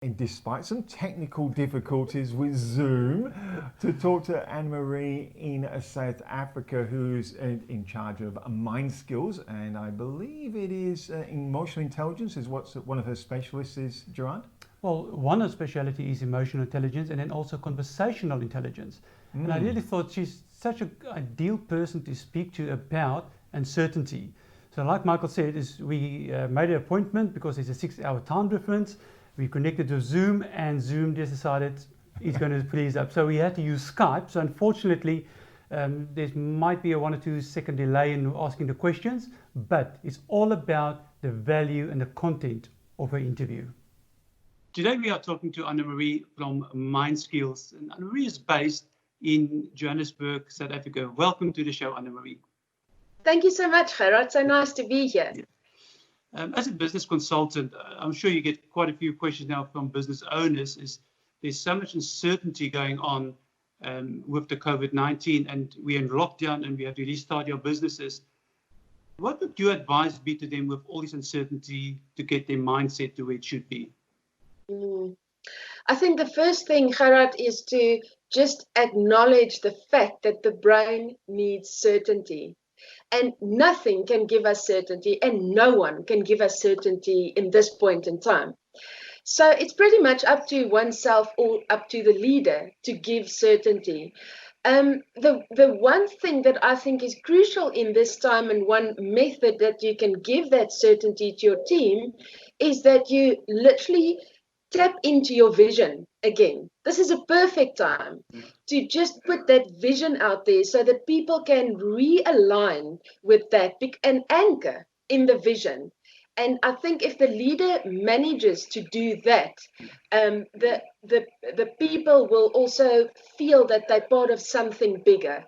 And despite some technical difficulties with Zoom, to talk to Annemarie in South Africa, who's in charge of Mindskills, and I believe it is emotional intelligence is what one of her specialists is, Gerard? Well, one of speciality is emotional intelligence and then also conversational intelligence. And I really thought she's such an ideal person to speak to about uncertainty. So like Michael said, we made an appointment because there's a 6-hour time difference. We connected to Zoom and Zoom just decided he's going to put his up. So we had to use Skype. So unfortunately, there might be a 1 or 2 second delay in asking the questions, but it's all about the value and the content of her interview. Today we are talking to Annemarie from Mindskills, and Annemarie is based in Johannesburg, South Africa. Welcome to the show, Annemarie. Thank you so much, Gerard. So nice to be here. Yeah. As a business consultant, I'm sure you get quite a few questions now from business owners. There's so much uncertainty going on with the COVID-19, and we're in lockdown and we have to restart your businesses. What would your advice be to them with all this uncertainty to get their mindset to where it should be? I think the first thing, Gerard, is to just acknowledge the fact that the brain needs certainty. And nothing can give us certainty, and no one can give us certainty in this point in time. So it's pretty much up to oneself or up to the leader to give certainty. The one thing that I think is crucial in this time, and one method that you can give that certainty to your team, is that you literally tap into your vision again. This is a perfect time to just put that vision out there so that people can realign with that and anchor in the vision. And I think if the leader manages to do that, the people will also feel that they're part of something bigger.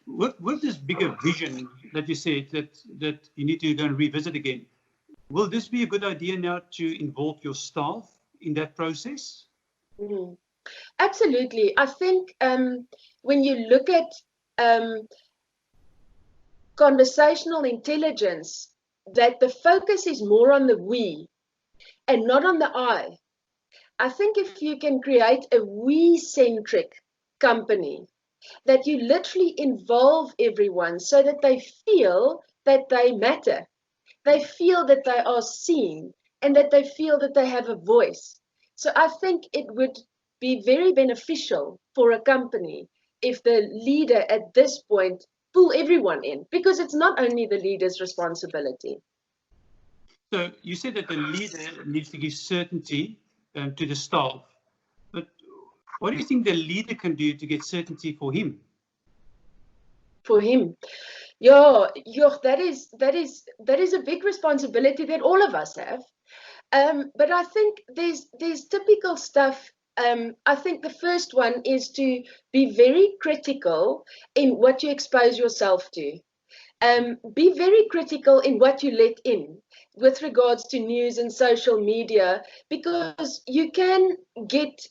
With this bigger vision that you said that you need to go and revisit again, will this be a good idea now to involve your staff in that process? Absolutely. I think when you look at conversational intelligence, that the focus is more on the we and not on the I. I think if you can create a we-centric company, that you literally involve everyone so that they feel that they matter. They feel that they are seen and that they feel that they have a voice. So I think it would be very beneficial for a company if the leader at this point pull everyone in, because it's not only the leader's responsibility. So you said that the leader needs to give certainty to the staff, but what do you think the leader can do to get certainty for him? For him? Yeah, that is a big responsibility that all of us have. But I think there's typical stuff. I think the first one is to be very critical in what you expose yourself to. Be very critical in what you let in with regards to news and social media, because you can get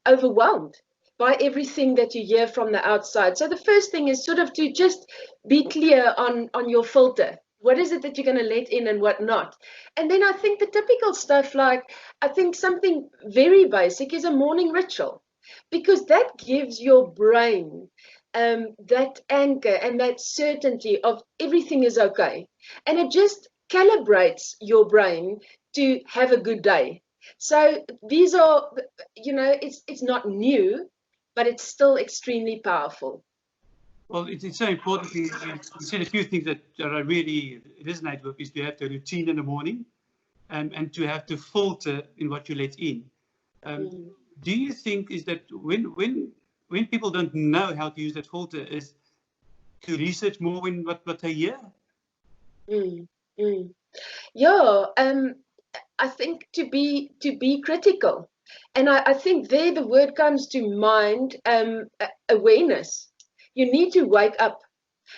overwhelmed by everything that you hear from the outside. So the first thing is sort of to just be clear on your filter. What is it that you're going to let in and what not? And then I think the typical stuff, like I think something very basic is a morning ritual, because that gives your brain that anchor and that certainty of everything is okay. And it just calibrates your brain to have a good day. So these are, it's not new, but it's still extremely powerful. Well, it's so important. You said a few things that I really resonate with, is to have the routine in the morning and to have to filter in what you let in. Do you think is that when people don't know how to use that filter, is to research more in what they hear? Yeah, I think to be critical, and I think there the word comes to mind, awareness. You need to wake up.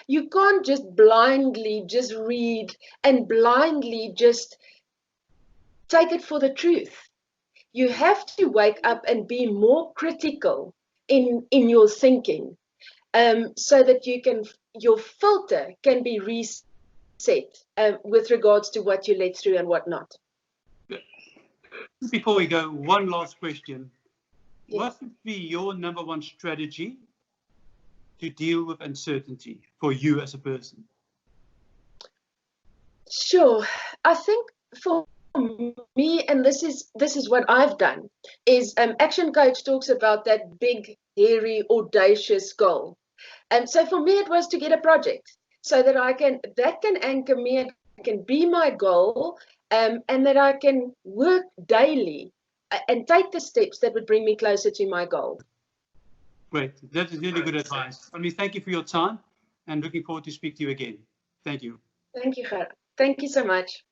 You can't just blindly just read and blindly just take it for the truth. You have to wake up and be more critical in your thinking, so that your filter can be reset with regards to what you let through and what not. Before we go, one last question. Yes. What would be your number one strategy to deal with uncertainty for you as a person? Sure. I think for me, and this is what I've done, is Action Coach talks about that big, hairy, audacious goal. And so for me, it was to get a project so that that can anchor me, it can be my goal, and that I can work daily and take the steps that would bring me closer to my goal. Great. That is really good advice. I mean, thank you for your time and looking forward to speak to you again. Thank you. Thank you, Gerard. Thank you so much.